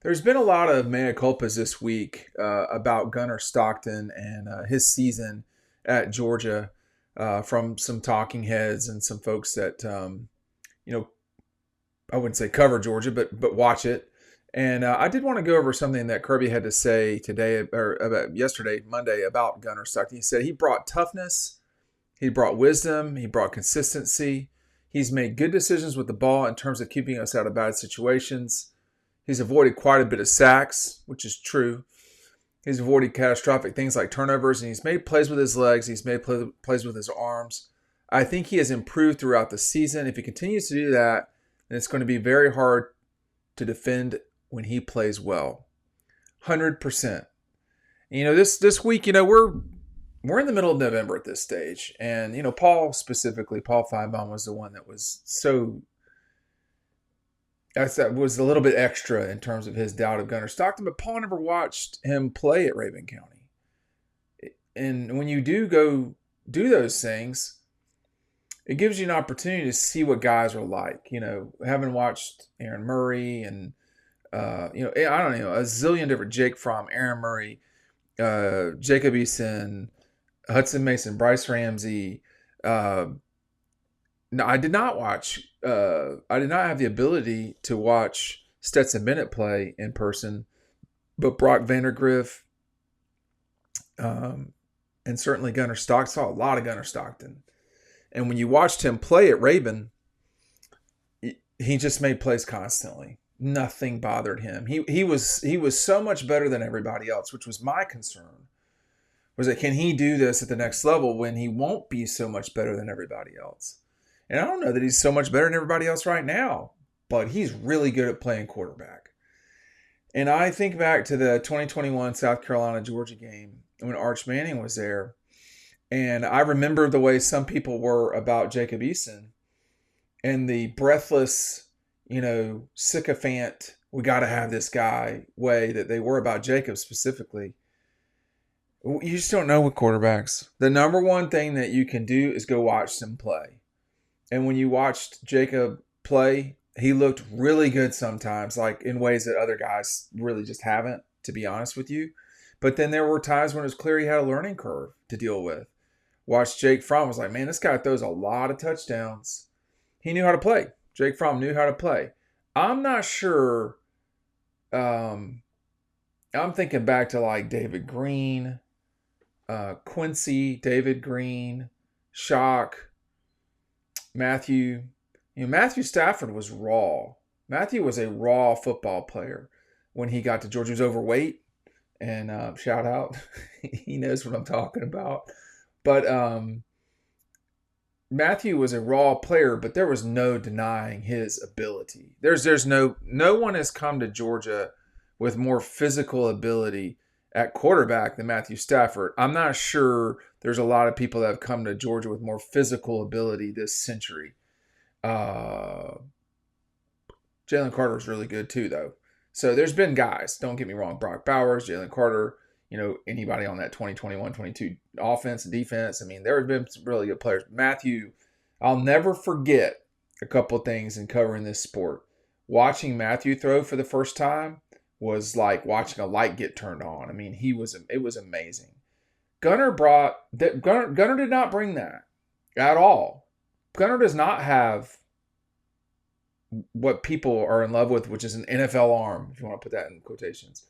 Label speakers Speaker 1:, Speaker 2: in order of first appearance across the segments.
Speaker 1: There's been a lot of mea culpas this week about Gunnar Stockton and his season at Georgia from some talking heads and some folks that you know I wouldn't say cover Georgia, but watch it. And I did want to go over something that Kirby had to say today or about yesterday, Monday, about Gunnar Stockton. He said he brought toughness, he brought wisdom, he brought consistency. He's made good decisions with the ball in terms of keeping us out of bad situations. He's avoided quite a bit of sacks, which is true. He's avoided catastrophic things like turnovers, and he's made plays with his legs. He's made plays with his arms. I think he has improved throughout the season. If he continues to do that, then it's going to be very hard to defend when he plays well. 100%. This week, we're in the middle of November at this stage, and Paul Feinbaum was the one that was that was a little bit extra in terms of his doubt of Gunnar Stockton, but Paul never watched him play at Raven County. And when you do go do those things, it gives you an opportunity to see what guys are like. Having watched Aaron Murray and, I don't know, a zillion different Jake Fromm, Aaron Murray, Jacob Eason, Hudson Mason, Bryce Ramsey. No, I did not watch. I did not have the ability to watch Stetson Bennett play in person, but Brock Vandergriff, and certainly Gunnar Stockton. Saw a lot of Gunnar Stockton, and when you watched him play at Raven, he just made plays constantly. Nothing bothered him. He was so much better than everybody else, which was my concern. Was that can he do this at the next level when he won't be so much better than everybody else? And I don't know that he's so much better than everybody else right now, but he's really good at playing quarterback. And I think back to the 2021 South Carolina-Georgia game when Arch Manning was there, and I remember the way some people were about Jacob Eason and the breathless, sycophant, we got to have this guy way that they were about Jacob specifically. You just don't know with quarterbacks. The number one thing that you can do is go watch them play. And when you watched Jacob play, he looked really good sometimes, like in ways that other guys really just haven't, to be honest with you. But then there were times when it was clear he had a learning curve to deal with. Watched Jake Fromm, was like, man, this guy throws a lot of touchdowns. He knew how to play. Jake Fromm knew how to play. I'm not sure. I'm thinking back to like David Green, Quincy, David Green, Shock, Matthew. Matthew Stafford was raw. Matthew was a raw football player when he got to Georgia. He was overweight, and shout out, he knows what I'm talking about. But Matthew was a raw player, but there was no denying his ability. There's no one has come to Georgia with more physical ability at quarterback than Matthew Stafford. I'm not sure there's a lot of people that have come to Georgia with more physical ability this century. Jalen Carter's really good too, though. So there's been guys, don't get me wrong, Brock Bowers, Jalen Carter, anybody on that 2021-22 offense and defense. I mean, there have been some really good players. Matthew, I'll never forget a couple of things in covering this sport. Watching Matthew throw for the first time was like watching a light get turned on. I mean, it was amazing. Gunnar did not bring that at all. Gunnar does not have what people are in love with, which is an NFL arm, if you want to put that in quotations.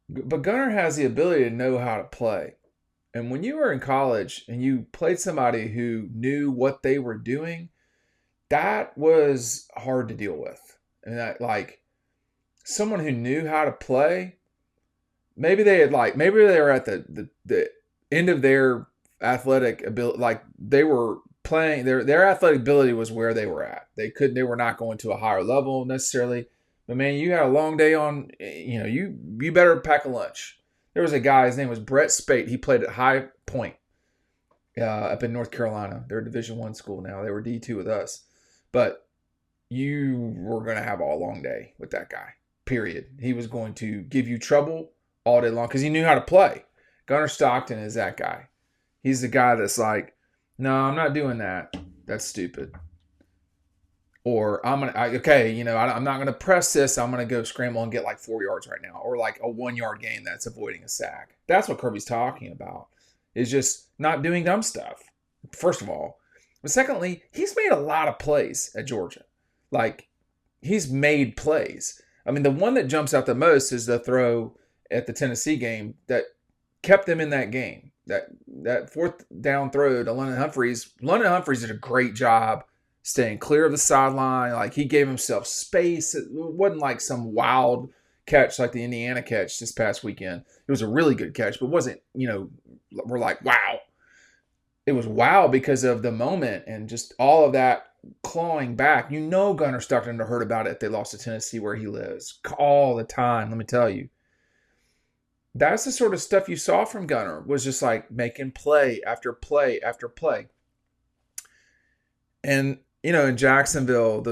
Speaker 1: But Gunnar has the ability to know how to play. And when you were in college and you played somebody who knew what they were doing, that was hard to deal with. And that, like, someone who knew how to play, maybe they were at the end of their athletic ability, like they were playing, their athletic ability was where they were at. They were not going to a higher level necessarily. But man, you had a long day on, you better pack a lunch. There was a guy, his name was Brett Spate. He played at High Point up in North Carolina. They're a Division I school now. They were D2 with us. But you were going to have a long day with that guy, period. He was going to give you trouble all day long because he knew how to play. Gunnar Stockton is that guy. He's the guy that's like, no, I'm not doing that. That's stupid. Or I'm not gonna press this. I'm gonna go scramble and get like 4 yards right now, or like a 1 yard gain that's avoiding a sack. That's what Kirby's talking about. Is just not doing dumb stuff. First of all, but secondly, he's made a lot of plays at Georgia. Like he's made plays. I mean, the one that jumps out the most is the throw at the Tennessee game that kept them in that game. That fourth down throw to London Humphreys. London Humphreys did a great job staying clear of the sideline. Like he gave himself space. It wasn't like some wild catch like the Indiana catch this past weekend. It was a really good catch, but wasn't, we're like, wow. It was wow because of the moment and just all of that clawing back. Gunnar Stockton heard about it if they lost to Tennessee where he lives all the time. Let me tell you. That's the sort of stuff you saw from Gunnar, was just like making play after play after play. And, in Jacksonville,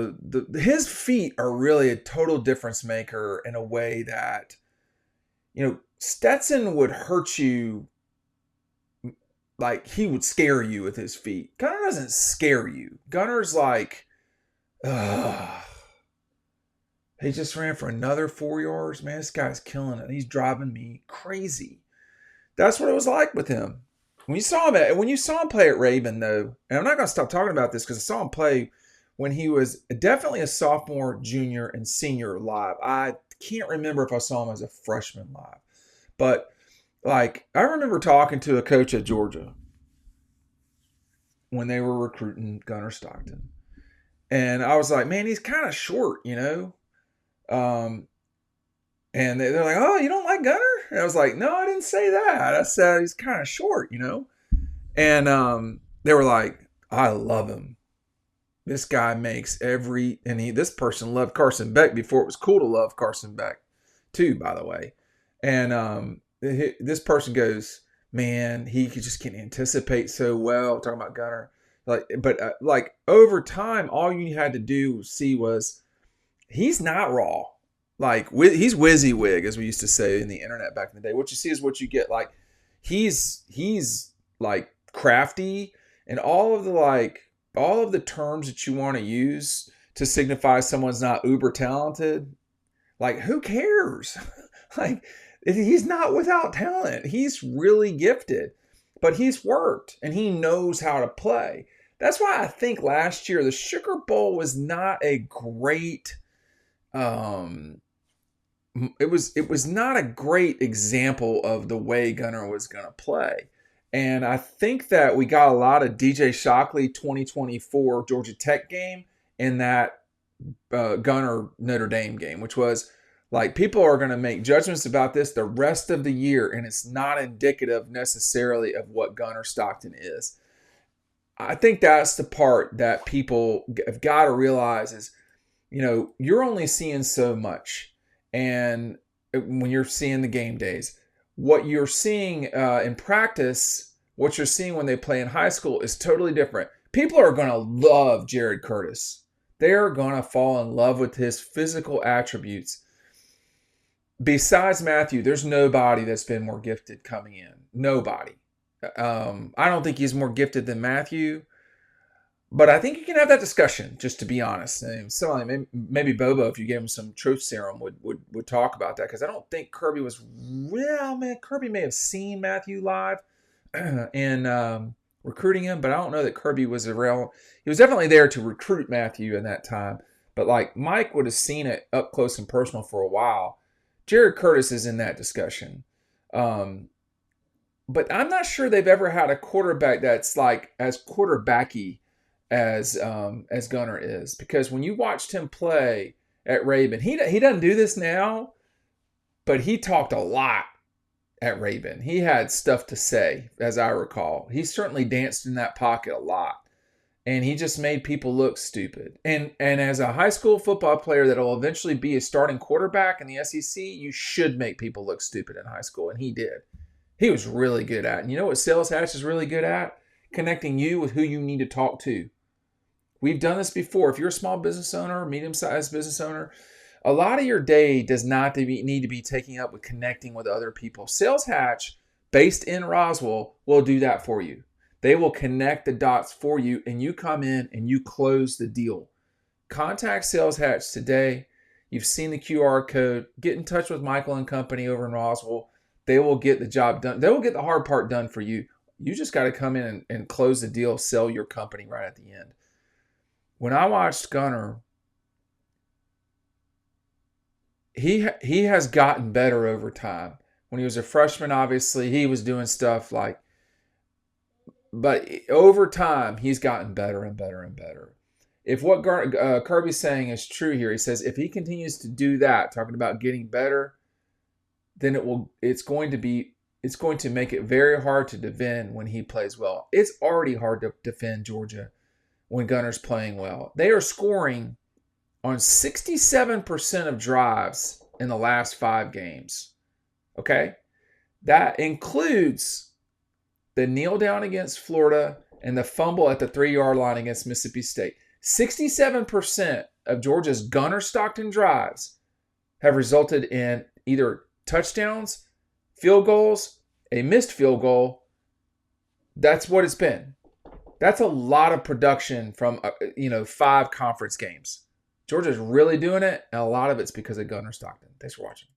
Speaker 1: his feet are really a total difference maker in a way that, Stetson would hurt you. Like he would scare you with his feet. Gunnar doesn't scare you. Gunnar's like, he just ran for another 4 yards. Man, this guy's killing it. He's driving me crazy. That's what it was like with him. When you saw him play at Raven, though, and I'm not going to stop talking about this because I saw him play when he was definitely a sophomore, junior, and senior live. I can't remember if I saw him as a freshman live. But, like, I remember talking to a coach at Georgia when they were recruiting Gunnar Stockton. And I was like, man, he's kind of short, And they're like, oh, you don't like Gunnar? And I was like, no, I didn't say that. I said he's kind of short, And they were like, I love him. This guy makes this person loved Carson Beck before it was cool to love Carson Beck too, by the way. And this person goes, man, he just can anticipate so well. Talking about Gunnar. But over time, all you had to do see was he's not raw. Like he's WYSIWYG, as we used to say in the internet back in the day. What you see is what you get. Like he's like crafty, and all of the terms that you want to use to signify someone's not uber talented. Like who cares? Like he's not without talent. He's really gifted, but he's worked and he knows how to play. That's why I think last year the Sugar Bowl was not a great. It was not a great example of the way Gunnar was going to play. And I think that we got a lot of DJ Shockley 2024 Georgia Tech game in that Gunnar Notre Dame game, which was like people are going to make judgments about this the rest of the year, and it's not indicative necessarily of what Gunnar Stockton is. I think that's the part that people have got to realize is, you're only seeing so much. And when you're seeing the game days, what you're seeing in practice, what you're seeing when they play in high school is totally different. People are going to love Jared Curtis. They're going to fall in love with his physical attributes. Besides Matthew, there's nobody that's been more gifted coming in. Nobody. I don't think he's more gifted than Matthew. But I think you can have that discussion, just to be honest. And maybe Bobo, if you gave him some truth serum, would talk about that. Because I don't think Kirby was real. Man, Kirby may have seen Matthew live and recruiting him, but I don't know that Kirby was around. He was definitely there to recruit Matthew in that time. But like Mike would have seen it up close and personal for a while. Jared Curtis is in that discussion. But I'm not sure they've ever had a quarterback that's like as quarterbacky as Gunnar is, because when you watched him play at Raven, he doesn't do this now, but he talked a lot at Raven. He had stuff to say, as I recall. He certainly danced in that pocket a lot, and he just made people look stupid. And as a high school football player that will eventually be a starting quarterback in the SEC, you should make people look stupid in high school, and he did. He was really good at it. And you know what Sales Hatch is really good at? Connecting you with who you need to talk to. We've done this before. If you're a small business owner, medium-sized business owner, a lot of your day does not need to be taken up with connecting with other people. Sales Hatch, based in Roswell, will do that for you. They will connect the dots for you, and you come in and you close the deal. contact sales hatch today. You've seen the QR code. Get in touch with Michael and company over in Roswell. They will get the job done. They will get the hard part done for you. You just got to come in and close the deal, sell your company right at the end. When I watched Gunnar, he has gotten better over time. When he was a freshman, obviously, he was doing stuff like, but over time, he's gotten better and better and better. If what Kirby's saying is true here, he says if he continues to do that, talking about getting better, then it's going to make it very hard to defend when he plays well. It's already hard to defend Georgia when Gunnar's playing well. They are scoring on 67% of drives in the last 5 games. Okay? That includes the kneel down against Florida and the fumble at the 3-yard line against Mississippi State. 67% of Georgia's Gunnar Stockton drives have resulted in either touchdowns, field goals, a missed field goal. That's what it's been. That's a lot of production from 5 conference games. Georgia's really doing it, and a lot of it's because of Gunnar Stockton. Thanks for watching.